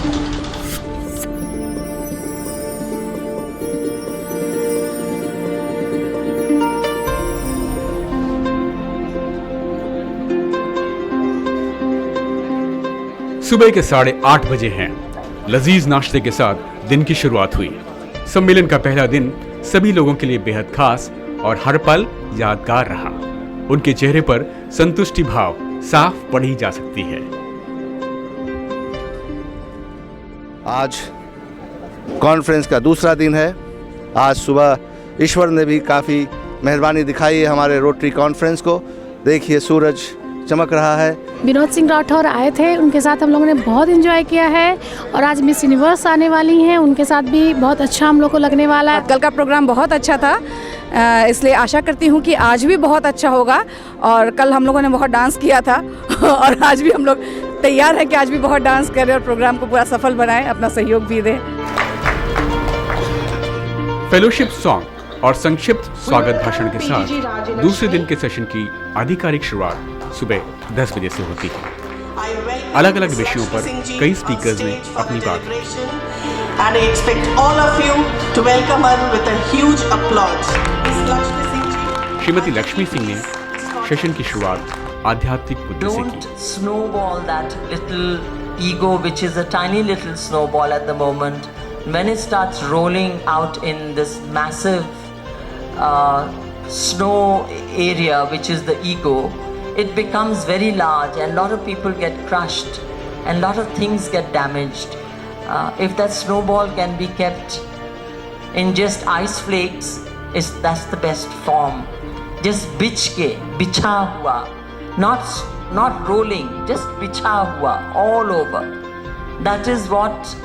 सुबह के 8:30 बजे हैं। लजीज नाश्ते के साथ दिन की शुरुआत हुई। सम्मेलन का पहला दिन सभी लोगों के लिए बेहद खास और हर पल यादगार रहा। उनके चेहरे पर संतुष्टि भाव साफ पढ़ी जा सकती है। आज कॉन्फ्रेंस का दूसरा दिन है। आज सुबह ईश्वर ने भी काफ़ी मेहरबानी दिखाई है हमारे रोटरी कॉन्फ्रेंस को। देखिए सूरज चमक रहा है। विनोद सिंह राठौर आए थे, उनके साथ हम लोगों ने बहुत एंजॉय किया है। और आज मिस यूनिवर्स आने वाली हैं, उनके साथ भी बहुत अच्छा हम लोग को लगने वाला है। कल का प्रोग्राम बहुत अच्छा था, इसलिए आशा करती हूँ कि आज भी बहुत अच्छा होगा। और कल हम लोगों ने बहुत डांस किया था और आज भी हम लोग तैयार हैं कि आज भी बहुत डांस करें और प्रोग्राम को पूरा सफल बनाएं, अपना सहयोग भी दें। फेलोशिप सॉन्ग और संक्षिप्त स्वागत भाषण के साथ दूसरे दिन के सेशन की आधिकारिक शुरुआत सुबह 10 बजे से होती है। अलग अलग विषयों पर कई स्पीकर्स ने अपनी बात रखी। And I expect all of you to welcome her with a huge applause. Shrimati Lakshmi Singh ने सेशन की शुरुआत आध्यात्मिक मुद्दे से की। Don't snowball that little ego, which is a tiny little snowball at the moment. When it starts rolling out in this massive snow area, which is the ego, it becomes very large and a lot of people get crushed and a lot of things get damaged. If that snowball can be kept in just ice flakes, that's the best form. Just bichha hua, not rolling, just bichha hua all over. That is what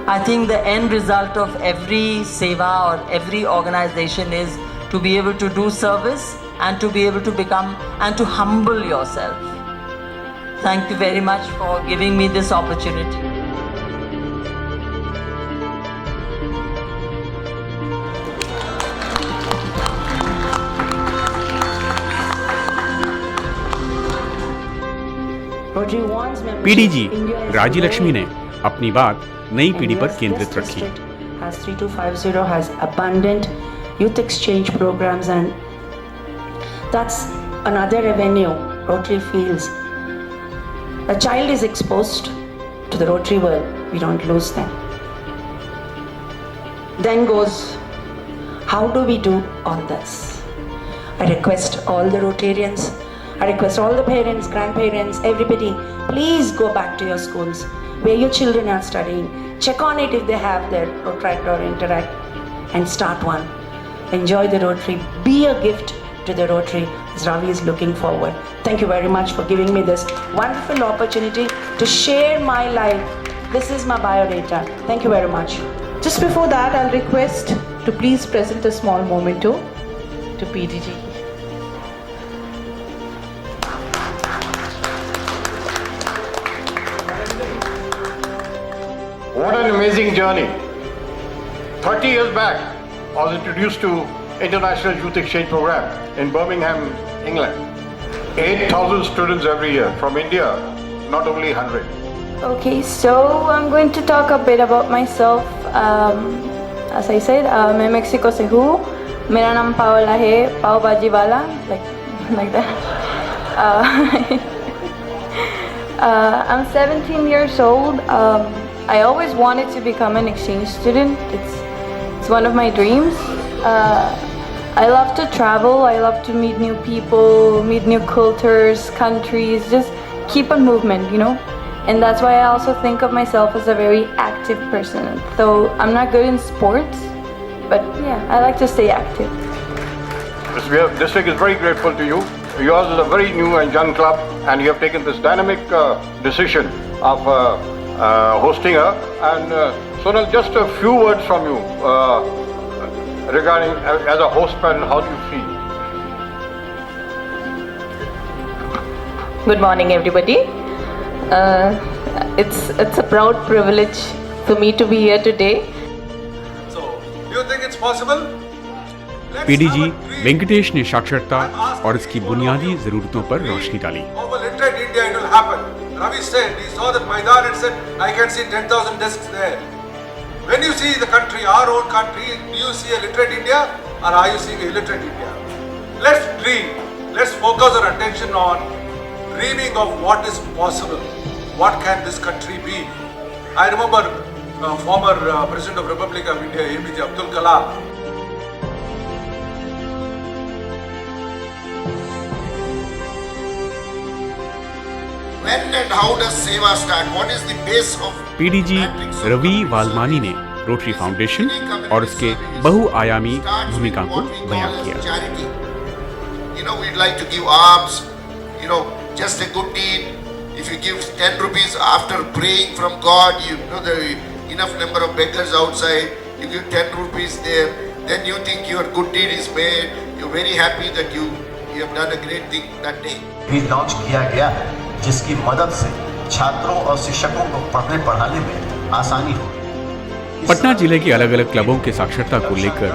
I think the end result of every seva or every organization is, to be able to do service and to be able to become and to humble yourself. Thank you very much for giving me this opportunity. PDG राजी लक्ष्मी ने अपनी बात नई पीढ़ी पर केंद्रित रखी। Has 3250 has abundant youth exchange programs, and that's another avenue Rotary feels. A child is exposed to the Rotary world, we don't lose them. Then goes, how do we do all this? I request all the Rotarians, I request all the parents, grandparents, everybody, please go back to your schools where your children are studying. Check on it if they have their Rotaract or Interact and start one. Enjoy the Rotary. Be a gift to the Rotary as Ravi is looking forward. Thank you very much for giving me this wonderful opportunity to share my life. This is my biodata. Thank you very much. Just before that, I'll request to please present a small memento to PDG. What an amazing journey. 30 years back, I was introduced to International Youth Exchange Program in Birmingham, England. 8,000 students every year from India, not only 100. Okay, so I'm going to talk a bit about myself. As I said, मैं Mexico से हूँ. मेरा नाम पाओला है, पाव भाजी वाला, like that. I'm 17 years old. I always wanted to become an exchange student. It's one of my dreams. I love to travel. I love to meet new people, meet new cultures, countries, just keep on movement, you know. And that's why I also think of myself as a very active person. Though I'm not good in sports, but yeah, I like to stay active. This district is very grateful to you. Yours is a very new and young club, and you have taken this dynamic decision of hosting her. And Sonal, just a few words from you regarding as a host parent, how do you feel? Good morning, everybody. It's a proud privilege for me to be here today. So, do you think it's possible? PDG Venkatesh ने साक्षरता और इसकी बुनियादी जरूरतों पर रोशनी डाली। Of a literate India, it will happen. Ravi said, he saw that Maidan and said, I can see 10,000 desks there. When you see the country, our own country, do you see a literate India or are you seeing a illiterate India? Let's dream. Let's focus our attention on dreaming of what is possible. What can this country be? I remember former President of Republic of India, APJ Abdul Kalam. When and how does Seva start? What is the base of PDG Ravi Valmani ने Rotary foundation और उसके बहुआयामी भूमिका को बयान किया। charity? You know, we'd like to give alms, you know, just a good deed. If you give 10 rupees after praying from God, you know there are enough number of beggars outside, you give 10 rupees there, then you think your good deed is made, you're very happy that you have done a great thing that day. भी launch किया गया है जिसकी मदद से छात्रों और शिक्षकों को पढ़ने पढ़ाने में आसानी हो। पटना जिले के अलग अलग क्लबों के साक्षरता को लेकर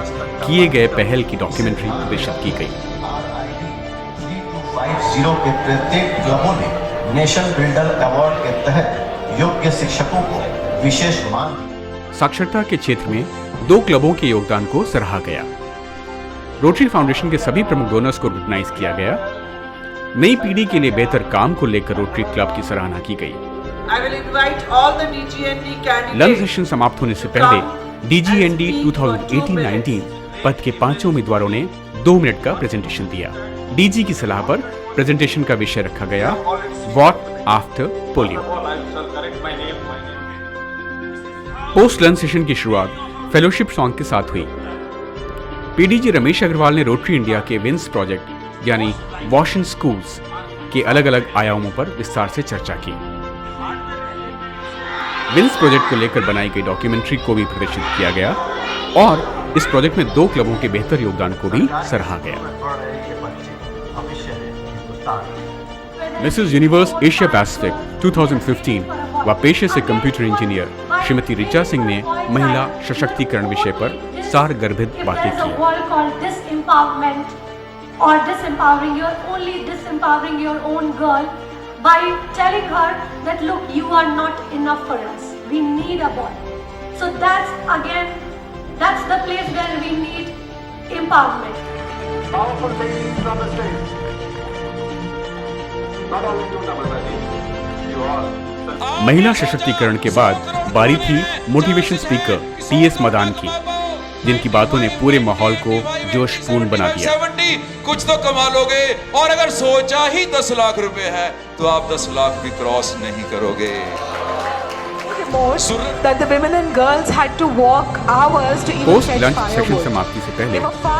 किए गए पहल की डॉक्यूमेंट्री प्रदर्शित की गई। 3250 के प्रत्येक क्लबों ने नेशन बिल्डर अवार्ड के तहत योग्य शिक्षकों को विशेष मान दी। साक्षरता के क्षेत्र में 2 क्लबों के योगदान को सराहा गया। रोटरी फाउंडेशन के सभी प्रमुख डोनर्स को रिकॉग्नाइज किया गया। नई पीढ़ी के लिए बेहतर काम को लेकर रोटरी क्लब की सराहना की गई। लंच सेशन समाप्त होने से पहले DGND 2018-19 पद के 5 उम्मीदवारों ने 2 मिनट का प्रेजेंटेशन दिया। डीजी की सलाह पर प्रेजेंटेशन का विषय रखा गया what after polio. Post lunch session की शुरुआत फेलोशिप सॉन्ग के साथ हुई। पीडीजी रमेश अग्रवाल ने रोटरी इंडिया के विंस प्रोजेक्ट यानी वॉश इन स्कूल्स के अलग अलग आयामों पर विस्तार से चर्चा की। विंस प्रोजेक्ट को लेकर बनाई गई डॉक्यूमेंट्री को भी प्रदर्शित किया गया और इस प्रोजेक्ट में 2 क्लबों के बेहतर योगदान को भी सराहा गया। मिसेस यूनिवर्स एशिया पैसिफिक 2015 व पेशे से कंप्यूटर इंजीनियर श्रीमती ऋचा सिंह ने महिला सशक्तिकरण विषय पर सारगर्भित बातें की। or disempowering your own girl by telling her that look, you are not enough for us, we need a boy. So that's the place where we need empowerment. Powerful ladies from the stage. Not only you, Namasani, you all. महिला सशक्तिकरण के बाद बारी थी motivation speaker PS Madan की, जिनकी बातों ने पूरे माहौल को जोशपूर्ण बना दिया। कुछ तो कमा लोगे और अगर सोचा ही 10 लाख रुपए है तो आप 10 लाख भी क्रॉस नहीं करोगे। That the women and girls had to walk hours to even post fetch lunch session firewood. समाप्ति से पहले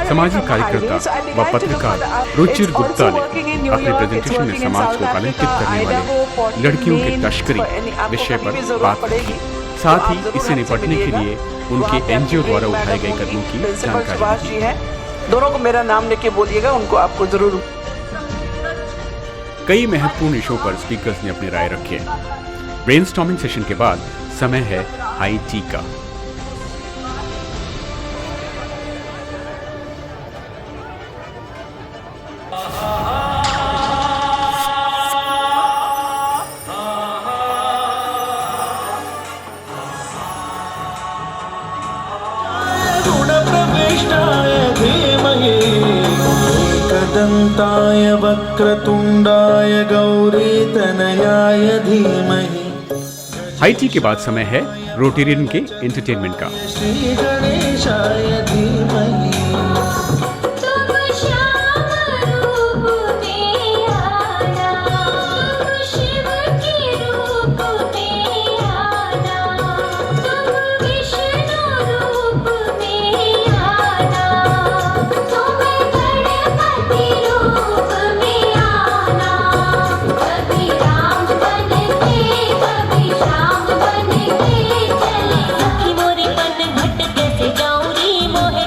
सामाजिक कार्यकर्ता व पत्रकार रुचिर गुप्ता ने अपने प्रेजेंटेशन में समाज को कलंकित करने वाले लड़कियों की तस्करी विषय पर बात की। साथ ही इससे निपटने के लिए उनके NGO द्वारा उठाए गए कदमों की जानकारी दी। दोनों को मेरा नाम लेके बोलिएगा, उनको आपको जरूर। कई महत्वपूर्ण विषयों पर स्पीकर्स ने अपनी राय रखी। ब्रेनस्टॉर्मिंग सेशन के बाद समय है हाई टी का। एकदन्ताय वक्रतुंडाय गौरीतनयाय धीमहि। हाई टी के बाद समय है रोटेरियन के एंटरटेनमेंट का। श्री गणेशाय धीमहि। मोरे पन घट कैसे जाऊं री मोहे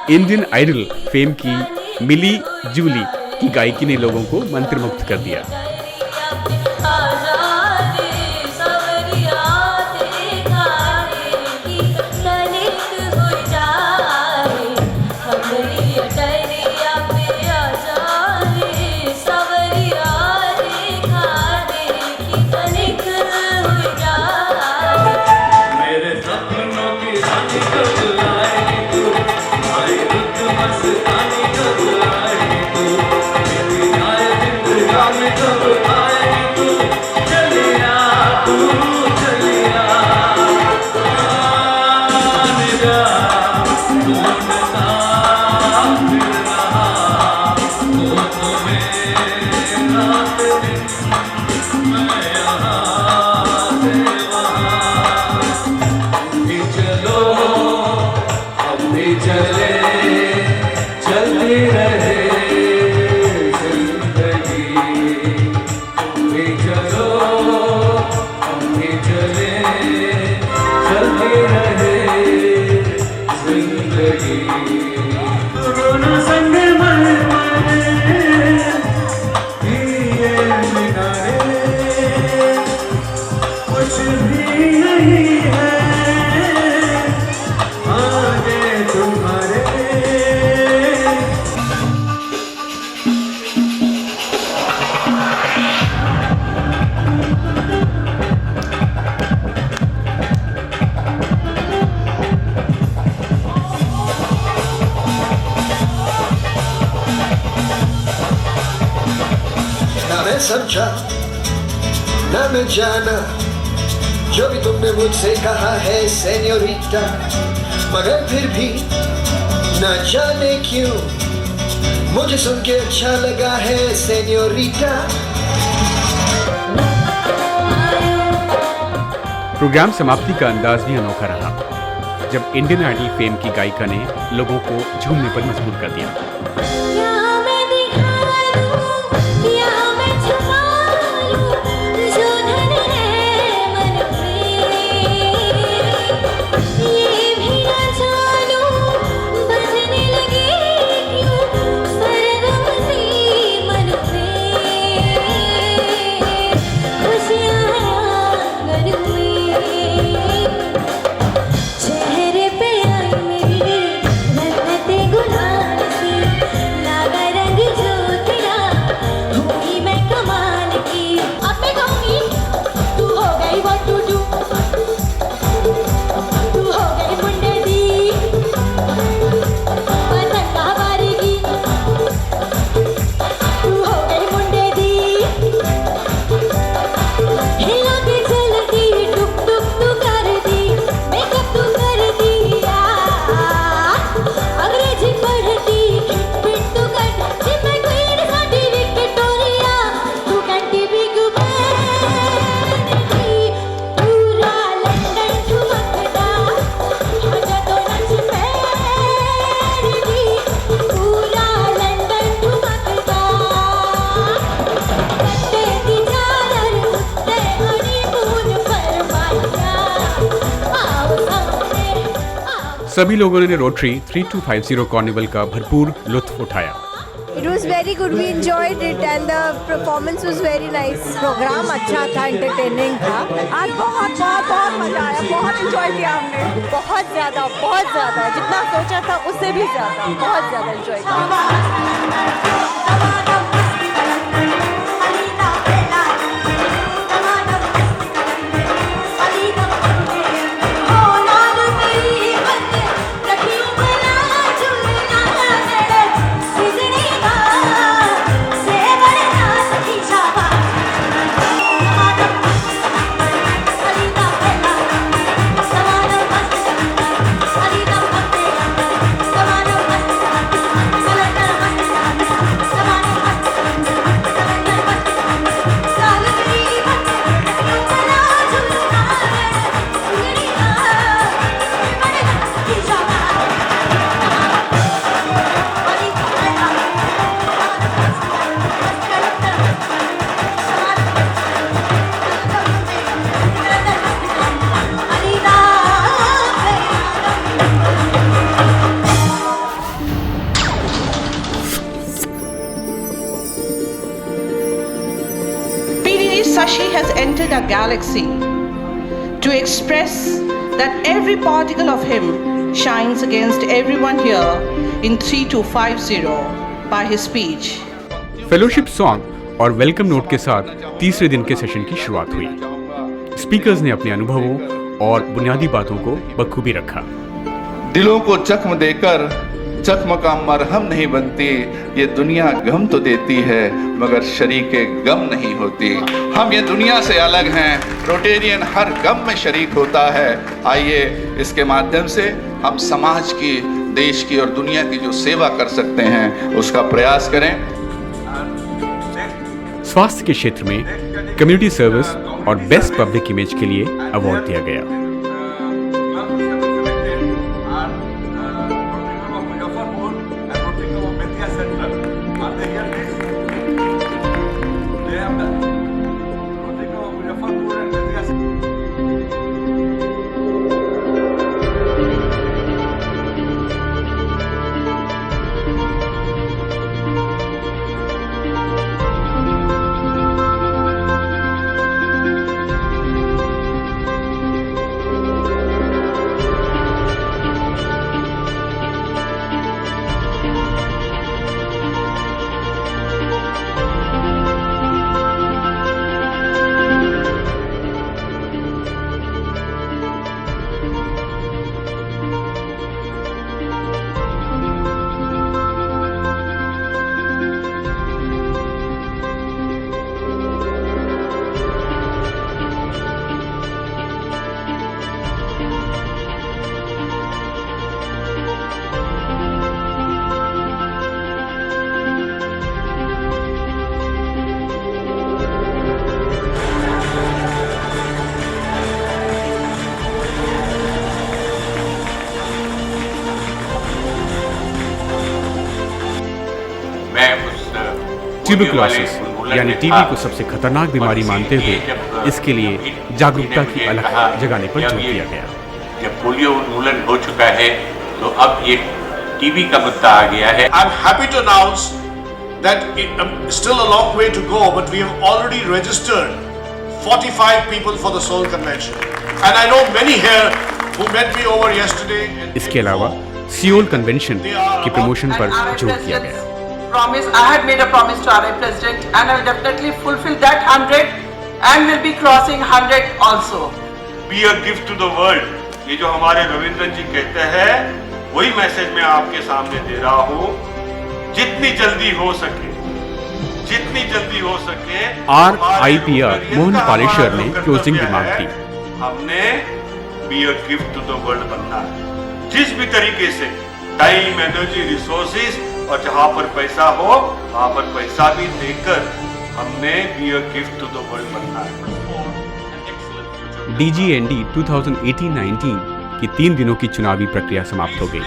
इंडियन आइडल फेम की मिली जूली की गायकी ने लोगों को मंत्रमुग्ध कर दिया। समझा न मैं जाना जो भी तुमने मुझसे कहा है सेन्योरिटा, मगर फिर भी न जाने क्यों मुझे सुन के अच्छा लगा है सेन्योरिटा। प्रोग्राम समाप्ति का अंदाज भी अनोखा रहा जब इंडियन आइडल फेम की गायिका ने लोगों को झूमने पर मजबूर कर दिया। सभी लोगों ने रोटरी 3250 कार्निवल का भरपूर लुत्फ उठाया। It was very good. We enjoyed it and the performance was very nice. Programme अच्छा था, entertaining था। आज बहुत मजा आया, बहुत enjoy किया हमने। बहुत ज़्यादा जितना सोचा था उससे भी ज़्यादा, बहुत ज़्यादा enjoy किया। galaxy to express that every particle of him shines against everyone here in 3250 by his speech. Fellowship song और वेलकम नोट के साथ तीसरे दिन के सेशन की शुरुआत हुई। स्पीकर्स ने अपने अनुभवों और बुनियादी बातों को बखूबी रखा। दिलों को जख्म देकर जख्म का मरहम नहीं बनती, ये दुनिया गम तो देती है मगर शरीके गम नहीं होती। हम ये दुनिया से अलग हैं, रोटेरियन हर गम में शरीक होता है। आइए इसके माध्यम से हम समाज की, देश की और दुनिया की जो सेवा कर सकते हैं उसका प्रयास करें। स्वास्थ्य के क्षेत्र में कम्युनिटी सर्विस और बेस्ट पब्लिक इमेज के लिए अवार्ड दिया गया। ट्यूबरकुलोसिस यानी टीबी को सबसे खतरनाक बीमारी मानते हुए इसके लिए जागरूकता की अलग जगाने पर जोर दिया गया। जब पोलियो उन्मूलन हो चुका है तो अब ये टीबी का मुद्दा आ गया है। I'm happy to announce that still a long way to go, but we have already registered 45 people for the Seoul Convention, and I know many here who met me over yesterday. इसके अलावा Seoul convention की promotion पर जोर दिया गया। I had made a promise to our president and I will definitely fulfill that 100 and will be crossing 100 also. Be a gift to the world. ये जो हमारे रविंद्रन जी कहते हैं वही मैसेज मैं आपके सामने दे रहा हूँ। जितनी जल्दी हो सके RIPR मोहन पालेश्वर ने क्लोजिंग रिमार्क दी। हमने be a gift to the world बनना है। जिस भी तरीके से टाइम, एनर्जी, रिसोर्सेज और जहाँ पर पैसा हो वहाँ पर पैसा भी देकर हमने be a gift to the world बनना है। DGND 2018-19 की 3 दिनों की चुनावी प्रक्रिया समाप्त हो गई।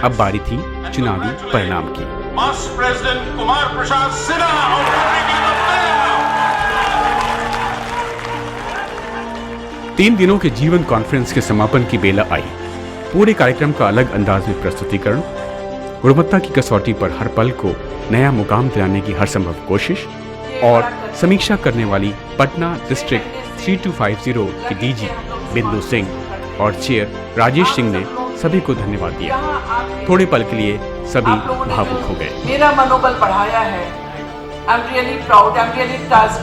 अब बारी थी चुनावी परिणाम की। Master President Kumar Prasad Sinha of Rotary 3 दिनों के जीवन कॉन्फ्रेंस के समापन की बेला आई। पूरे कार्यक्रम का अलग अंदाज में प्रस्तुतिकरण, गुणवत्ता की कसौटी पर हर पल को नया मुकाम दिलाने की हर संभव कोशिश और समीक्षा करने वाली पटना डिस्ट्रिक्ट 3250 की डीजी बिंदु सिंह और चेयर राजेश सिंह ने सभी को धन्यवाद दिया। थोड़े पल के लिए सभी भावुक हो गए। मेरा मनोबल बढ़ाया है। I am really proud, I am really touched.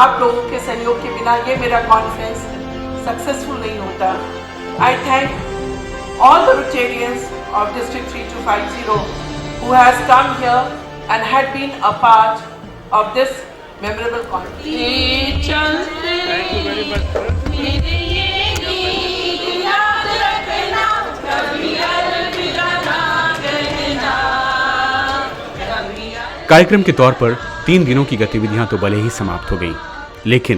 आप लोगों के सहयोग के बिना ये मेरा कॉन्फ्रेंस सक्सेसफुल नहीं होता। आई thank all the Rotarians of District 3250 who has come here and had been a part of this memorable conference. Thank you very much. कार्यक्रम के तौर पर 3 दिनों की गतिविधियां तो भले ही समाप्त हो गईं, लेकिन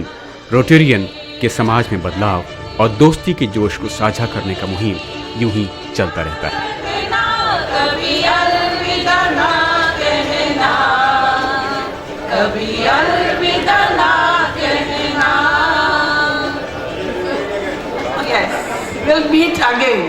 रोटेरियन के समाज में बदलाव और दोस्ती के जोश को साझा करने का मुहिम यूं ही चलता रहता है। कभी अलविदा ना कहना। Yes, we'll meet again.